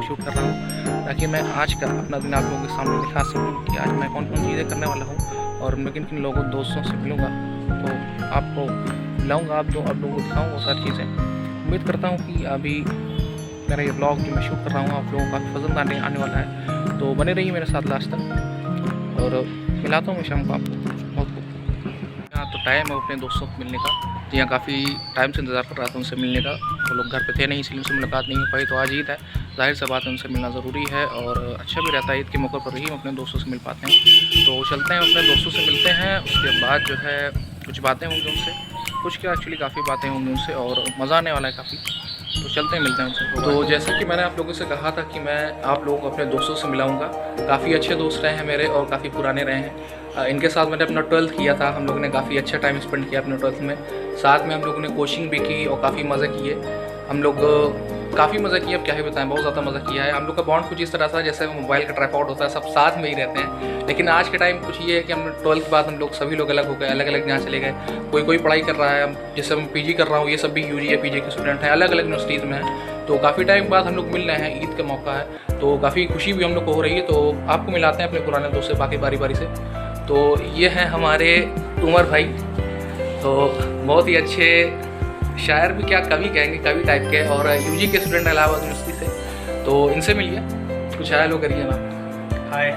Shoot कर रहा हूँ ताकि मैं आज का अपना दिन आप लोगों के सामने दिखा सकूँ कि आज मैं कौन कौन चीज़ें करने वाला हूँ और मैं किन किन लोगों दोस्तों से मिलूँगा। तो आपको मिलाऊँगा, आप लोगों को दिखाऊँगा वो सारी चीज़ें। उम्मीद करता हूँ कि अभी मेरा ये ब्लॉग जो मैं शूट कर रहा हूँ आप लोगों को काफ़ी पसंद आने वाला है। तो बने रहिए मेरे साथ लास्ट तक और मिलाता हूँ मैं शाम को आपको बहुत कुछ। हाँ, तो टाइम है अपने दोस्तों को मिलने का। यहाँ काफ़ी टाइम से इंतज़ार कर रहा था उनसे मिलने का। वो लोग घर पे थे नहीं, इसलिए उनसे मुलाकात नहीं हो पाई। तो आज ईद है, जाहिर सी बात है उनसे मिलना ज़रूरी है और अच्छा भी रहता है। ईद के मौके पर ही हम अपने दोस्तों से मिल पाते हैं। तो चलते हैं अपने दोस्तों से मिलते हैं। उसके बाद जो है कुछ बातें होंगी उनसे, कुछ क्या एक्चुअली काफ़ी बातें होंगी उनसे और मज़ा आने वाला है काफ़ी। तो चलते हैं, मिलते हैं उनसे। तो जैसे कि मैंने आप लोगों से कहा था कि मैं आप लोगों को अपने दोस्तों से मिलाऊंगा। काफ़ी अच्छे दोस्त रहे हैं मेरे और काफ़ी पुराने रहे हैं। इनके साथ मैंने अपना 12th किया था। हम लोगों ने काफ़ी अच्छा टाइम स्पेंड किया अपने 12th में। साथ में हम लोगों ने कोचिंग भी की और काफ़ी मज़े किए। हम लोग काफ़ी मज़ा किया, अब क्या ही बताएं, बहुत ज़्यादा मज़ा किया है। हम लोग का बॉन्ड कुछ इस तरह था जैसे मोबाइल का ट्राइपॉड होता है, सब साथ में ही रहते हैं। लेकिन आज के टाइम कुछ ये है कि हम 12th के बाद हम लोग सभी लोग अलग हो गए, अलग अलग जहाँ चले गए। कोई पढ़ाई कर रहा है, जैसे मैं पीजी कर रहा हूँ, ये सब भी यूजी या पीजी के स्टूडेंट हैं, अलग अलग यूनिवर्सिटीज़ में हैं। तो काफ़ी टाइम बाद हम लोग मिल रहे हैं, ईद का मौका है तो काफ़ी खुशी भी हम लोग को हो रही है। तो आपको मिलाते हैं अपने पुराने दोस्त से बाकी बारी से। तो ये हैं हमारे उमर भाई, तो बहुत ही अच्छे शायर भी क्या कवि कहेंगे, कवि टाइप के, और यूजी के स्टूडेंट इलाहाबाद यूनिवर्सिटी से। तो इनसे मिलिए, कुछ हाय लो करिए ना। हाय।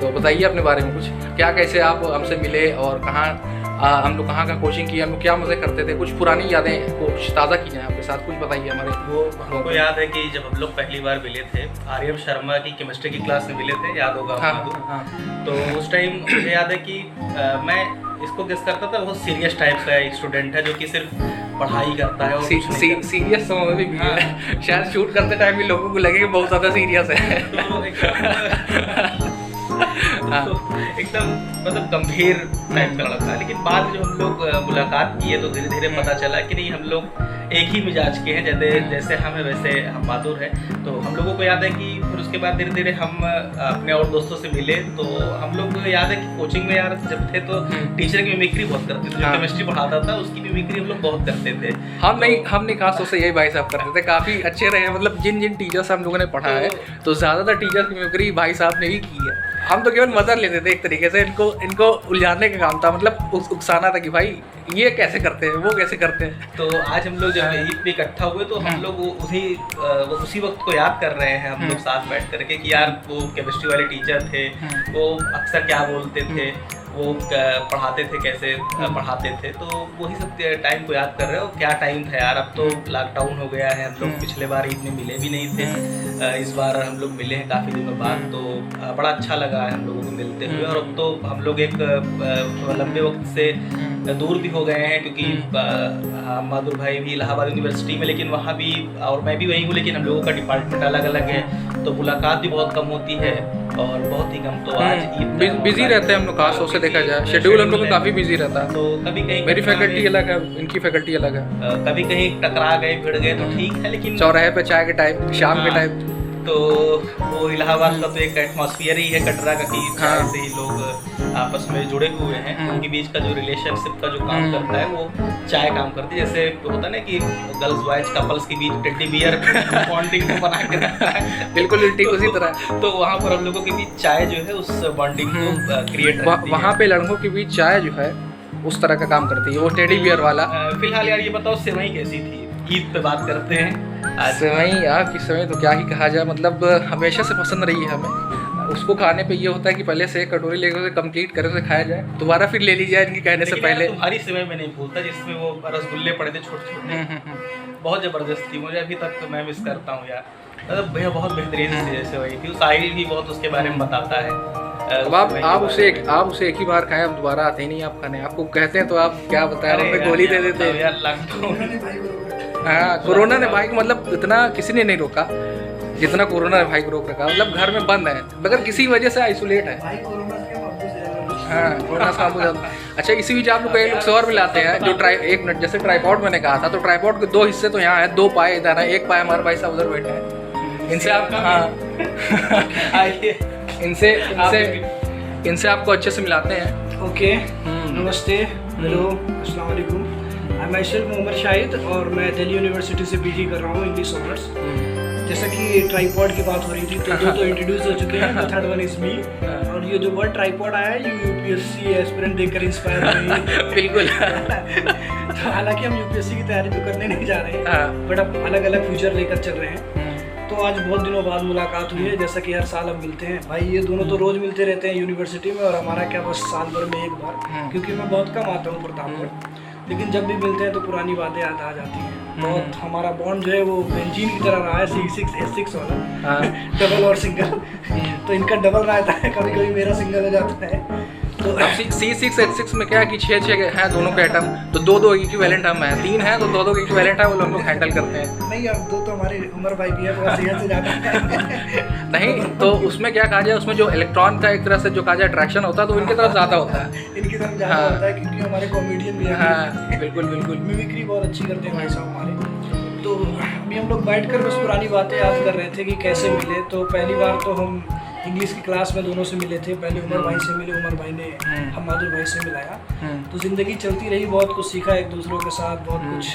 तो बताइए अपने बारे में कुछ, क्या कैसे आप हमसे मिले और कहाँ हम लोग कहाँ कोचिंग किया, हम लोग क्या मज़े करते थे, कुछ पुरानी यादें कुछ ताज़ा की जाएँ आपके साथ, कुछ बताइए हमारे। वो हमको याद है कि जब हम लोग पहली बार मिले थे, आर्यम शर्मा की केमिस्ट्री की क्लास में मिले थे, याद होगा आपको। हाँ। तो उस टाइम मुझे याद है कि मैं इसको गेस करता था, बहुत सीरियस टाइप का एक स्टूडेंट है जो कि सिर्फ पढ़ाई करता है और सीरियस समय में भी है। शायद शूट करते टाइम भी लोगों को लगे कि बहुत ज़्यादा सीरियस है। तो एकदम मतलब गंभीर टाइप का लड़का है। लेकिन बाद में जब हम लोग मुलाकात किए तो धीरे धीरे पता चला कि नहीं, हम लोग एक ही मिजाज के हैं, जैसे हम हैं वैसे हम बहादुर हैं। तो हम लोगों को याद है कि फिर उसके बाद धीरे धीरे हम अपने और दोस्तों से मिले। तो हम लोग को याद है कि कोचिंग में यार जब थे तो टीचर की मिमिक्री बहुत करते थे। जो केमिस्ट्री पढ़ाता था उसकी मिमिक्री हम लोग बहुत करते थे। हम नहीं खास तौर से यही भाई साहब करते थे, काफ़ी अच्छे रहे। मतलब जिन टीचर से हम लोगों ने पढ़ा है तो ज़्यादातर टीचर की मिमिक्री भाई साहब ने ही की है। हम तो केवल मजा लेते थे एक तरीके से, इनको उलझाने का काम था, मतलब उकसाना था कि भाई ये कैसे करते हैं, वो कैसे करते हैं। तो आज हम लोग जब ईद पे इकट्ठा हुए तो हम लोग उसी वक्त को याद कर रहे हैं, हम लोग साथ बैठ करके कि यार वो केमिस्ट्री वाले टीचर थे, वो अक्सर क्या बोलते थे, वो पढ़ाते थे, कैसे पढ़ाते थे। तो वही सब टाइम को याद कर रहे हो, क्या टाइम था यार। अब तो लॉकडाउन हो गया है, हम लोग पिछले बार ईद में मिले भी नहीं थे, इस बार हम लोग मिले हैं काफ़ी दिनों बाद। तो बड़ा अच्छा लगा है हम लोगों को मिलते हुए। और अब तो हम लोग एक लंबे वक्त से दूर भी हो गए हैं, क्योंकि बहादुर भाई भी इलाहाबाद यूनिवर्सिटी में, लेकिन वहाँ भी, और मैं भी वहीं हूँ, लेकिन हम लोगों का डिपार्टमेंट अलग अलग है। तो मुलाकात भी बहुत कम होती है और बहुत ही कम। तो आज बिजी रहते हैं हम लोग, खास तौर से देखा जाए शेड्यूल हम लोग का काफ़ी बिजी रहता है। तो कभी कहीं मेरी फैकल्टी अलग है, इनकी फैकल्टी अलग है। कभी कहीं टकरा गए, भिड़ गए तो ठीक है, लेकिन चौराहे पे चाय के टाइम, शाम के टाइम, तो वो इलाहाबाद का तो एक एटमॉस्फेयर ही है कटरा का कि से ही लोग आपस में जुड़े हुए हैं। उनके बीच का जो रिलेशनशिप का जो काम करता है वो चाय काम करती है। जैसे होता है ना कि गर्ल्स बॉयज कपल्स के बीच टेडी बियर बॉन्डिंग को बना के रखता है, बिल्कुल ठीक उसी तरह। तो वहाँ पर हम लोगों के बीच चाय जो है उस बॉन्डिंग को क्रिएट, वहाँ पे लड़कों के बीच चाय जो है उस तरह का काम करती है, वो टेडी बियर वाला। फिलहाल यार ये बताओ सेवई कैसी थी? ईद पे बात करते हैं। सेवई यार की सेवई तो क्या ही कहा जाए, मतलब हमेशा से पसंद रही है हमें। उसको खाने पे ये होता है कि पहले से एक कटोरी लेकर उसे कंप्लीट करे, उसे खाया जाए, दोबारा फिर ले ली जाए इनकी कहने से पहले। तुम्हारी सेवई में नहीं भूलता जिसमें वो रसगुल्ले पड़े थे छोटे छोटे, बहुत ज़बरदस्त थी। मुझे अभी तक मैं मिस करता हूँ यार, मतलब भैया बहुत बेहतरीन सेवई थी। साहिल भी बहुत उसके बारे में बताता है। अब आप उसे एक ही बार खाएं, अब दोबारा आते ही नहीं आप खाने। आपको कहते हैं तो आप क्या बताएं, हमें गोली दे देते हैं यार। लॉकडाउन, हाँ, कोरोना ने भाई को मतलब इतना किसी ने नहीं रोका जितना कोरोना ने भाई को रोक रखा। मतलब घर में बंद है, मगर किसी वजह से आइसोलेट है। हाँ, कोरोना से आपको ज़्यादा। अच्छा, इसी बीच आप लोग कई लोग और भी लाते हैं जो एक मिनट, जैसे ट्राइपॉड मैंने कहा था, तो ट्राइपॉड के दो हिस्से तो यहाँ है, दो पाए इधर है, एक पाए हमारे भाई साहब उधर बैठे हैं। इनसे आप इनसे आपको अच्छे से मिलाते हैं। ओके, नमस्ते, हेलो, अस्सलाम वालेकुम। आई माइसेल्फ मोहम्मद शाहिद और मैं दिल्ली यूनिवर्सिटी से पीजी कर रहा हूँ, इंग्लिश ऑनर्स। जैसा कि ट्राइपॉड की बात हो रही थी, तो दो तो इंट्रोड्यूस हो चुके हैं, थर्ड वन इज मी। और ये जो वर्ड ट्राइपॉड आया है, यूपीएससी एस्पिरेंट देखकर इंस्पायर हुई। बिल्कुल। तो हालांकि हम यूपीएससी की तैयारी तो करने नहीं जा रहे हैं, बट अब अलग अलग फ्यूचर लेकर चल रहे हैं। तो आज बहुत दिनों बाद मुलाकात हुई है, जैसा कि हर साल हम मिलते हैं। भाई ये दोनों तो रोज मिलते रहते हैं यूनिवर्सिटी में, और हमारा क्या बस साल भर में एक बार, क्योंकि मैं बहुत कम आता हूँ प्रतापगढ़। लेकिन जब भी मिलते हैं तो पुरानी बातें याद आ जाती हैं। बहुत हमारा बॉन्ड जो है वो बेंजीन की तरह रहा है, C6H6 वाला, डबल और सिंगल। तो इनका डबल रहता है, कभी कभी मेरा सिंगल हो जाता है। तो अब C6H6 में क्या है कि 6 हैं दोनों के एटम, तो 2 इक्विवेलेंट हम हैं, 3 हैं तो 2 इक्विवेलेंट है, वो लोग हैंडल करते हैं। नहीं, अब 2 तो हमारे उमर भाई भी है, थोड़ा सेहत से ज़्यादा है। नहीं, तो उसमें क्या कहा जाए, उसमें जो इलेक्ट्रॉन का एक तरह से जो कहा जाए अट्रैक्शन होता है, तो इनकी तरफ ज़्यादा होता है, इनकी तरफ ज़्यादा होता है, क्योंकि हमारे कॉमेडियन भी हैं। हाँ, बिल्कुल बिल्कुल। मिमिक्री बहुत अच्छी करते हैं भाई साहब हमारे। तो अभी हम लोग बैठकर बस पुरानी बातें याद कर रहे थे कि कैसे मिले। तो पहली बार तो हम इंग्लिश की क्लास में दोनों से मिले थे। पहले उमर भाई से मिले, उमर भाई ने हम माधुर भाई से मिलाया। तो ज़िंदगी चलती रही, बहुत कुछ सीखा एक दूसरों के साथ, बहुत कुछ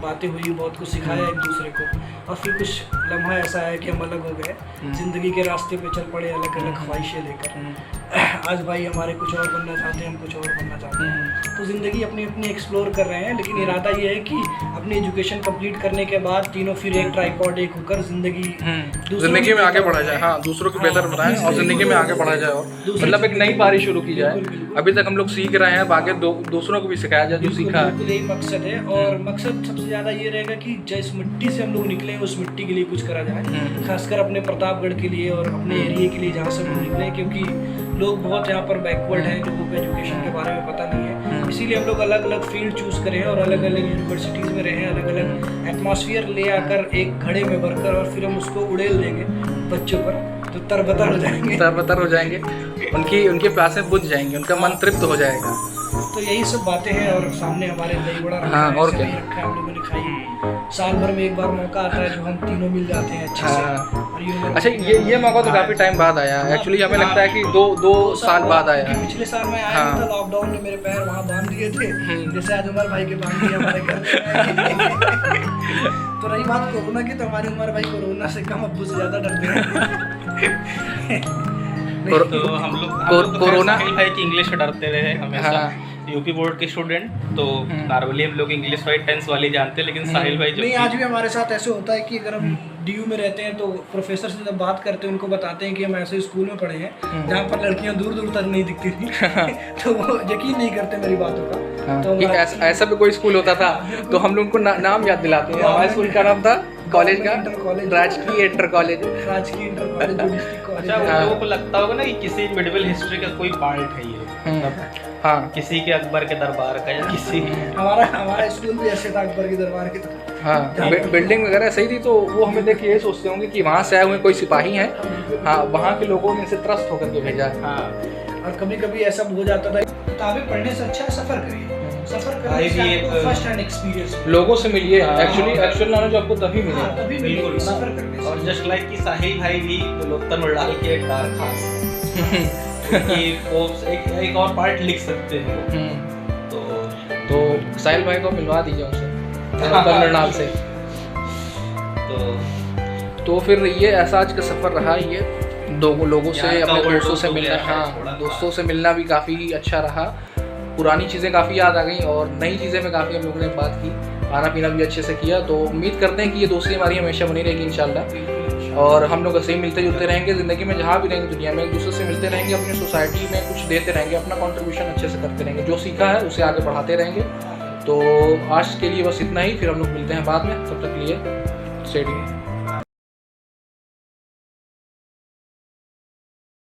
बातें हुई, बहुत कुछ सिखाया एक दूसरे को। और फिर कुछ लम्हा ऐसा है कि हम अलग हो गए, ज़िंदगी के रास्ते पे चल पड़े, अलग अलग ख्वाहिशें लेकर। आज भाई हमारे कुछ और बनना चाहते हैं, हम कुछ और बनना चाहते हैं। तो ज़िंदगी अपनी अपनी एक्सप्लोर कर रहे हैं, लेकिन इरादा ये है कि अपनी एजुकेशन कंप्लीट करने के बाद तीनों फिर एक ट्राइपॉड एक होकर ज़िंदगी में आगे बढ़ा जाए। हाँ, दूसरों को बेहतर बनाएं और ज़िंदगी में आगे बढ़ा जाए, और मतलब एक नई पारी शुरू की जाए। अभी तक हम लोग सीख रहे हैं, अब आगे दूसरों को भी सिखाया जाए जो सीखा है। यही मकसद है। और मकसद सबसे ज़्यादा ये रहेगा कि जिस मिट्टी से हम लोग निकले उस मिट्टी के लिए कुछ करा जाए, खासकर अपने प्रतापगढ़ के लिए और अपने एरिया के लिए जहाँ से हम निकले, क्योंकि लोग बहुत यहाँ पर बैकवर्ड हैं, लोगों को एजुकेशन के बारे में पता नहीं है। इसीलिए हम लोग अलग अलग फील्ड चूज़ करें और अलग अलग यूनिवर्सिटीज़ में रहें, अलग अलग एटमॉस्फेयर ले आकर एक घड़े में भरकर, और फिर हम उसको उड़ेल देंगे बच्चों पर, तो तरबतर हो जाएंगे, उनकी प्यासें बुझ जाएंगी, उनका मन तृप्त हो जाएगा। तो यही सब बातें हैं। और सामने हमारे दही बड़ा रखा है, और क्या रखा है, हम लोगों ने खाई। साल भर में एक बार मौका आता है जो हम तीनों मिल जाते हैं अच्छे से। और अच्छा, ये मौका तो काफ़ी टाइम बाद आया। एक्चुअली हमें लगता है कि दो साल बाद आया। पिछले साल में आया था, लॉकडाउन में मेरे पैर वहाँ बांध दिए थे, जैसे आज उमर भाई के बांध दिए हमारे घर में। तो रही बात कोरोना की, तो हमारे उमर भाई कोरोना से कम, अब से ज़्यादा डरते हैं। तो हम लोग कोरोना भाई की इंग्लिश से डरते रहे हमेशा। यूपी बोर्ड के स्टूडेंट, तो नॉर्मली हम लोग इंग्लिश वाली टेंस वाली जानते हैं, लेकिन साहिल भाई नहीं, आज भी हमारे साथ ऐसे होता है कि अगर हम DU में रहते हैं तो प्रोफेसर से जब बात करते हैं, उनको बताते हैं कि हम ऐसे स्कूल में पढ़े हैं जहाँ पर लड़कियाँ दूर दूर तक नहीं दिखती थी। तो वो यकीन नहीं करते मेरी बातों का। तो ऐसा भी कोई स्कूल होता था, तो हम लोग उनको नाम याद दिलाते हैं। हमारे स्कूल का नाम था, कॉलेज का राजकीय इंटर कॉलेज। अच्छा, लोगों को लगता होगा ना कि किसी मिडिवल हिस्ट्री का कोई पार्ट है ये, हाँ, किसी के अकबर के दरबार का, या किसी हमारा स्कूल भी ऐसे था, अकबर के दरबार की तरह। हाँ, बिल्डिंग वगैरह सही थी। तो वो हमें देख के ये सोचते होंगे कि वहाँ से आए हुए कोई सिपाही हैं, हाँ, वहाँ के लोगों ने इसे त्रस्त होकर के भेजा है। हाँ, और कभी कभी ऐसा हो जाता था, किताबें पढ़ने से अच्छा सफर करिए, सफर करने से आपको फर्स्ट हैंड एक्सपीरियंस, लोगों से मिलिए। एक्चुअल नॉलेज आपको तभी मिले, तभी बिल्कुल सफर करने से। और जस्ट लाइक कि साहिल भाई भी लोकतन में डाल के एक डार खास कि वो एक और पार्ट लिख सकते हैं। तो साहिल भाई को मिलवा दीजिए उनसे, मृणाल से। तो फिर ये ऐसा आज का सफ़र रहा। ये लोगों से, अपने दोस्तों से मिलना, हाँ, दोस्तों से मिलना भी काफ़ी अच्छा रहा। पुरानी चीज़ें काफ़ी याद आ गई और नई चीज़ें में काफ़ी हम लोगों ने बात की, खाना पीना भी अच्छे से किया। तो उम्मीद करते हैं कि ये दोस्ती हमारी हमेशा बनी रहेगी इंशाल्लाह, और हम लोग ऐसे ही मिलते जुलते रहेंगे ज़िंदगी में, जहाँ भी रहेंगे दुनिया में, एक दूसरे से मिलते रहेंगे, अपनी सोसाइटी में कुछ देते रहेंगे, अपना कंट्रीब्यूशन अच्छे से करते रहेंगे, जो सीखा है उसे आगे बढ़ाते रहेंगे। तो आज के लिए बस इतना ही, फिर हम लोग मिलते हैं बाद में, तब तक के लिए स्टे ट्यून्ड।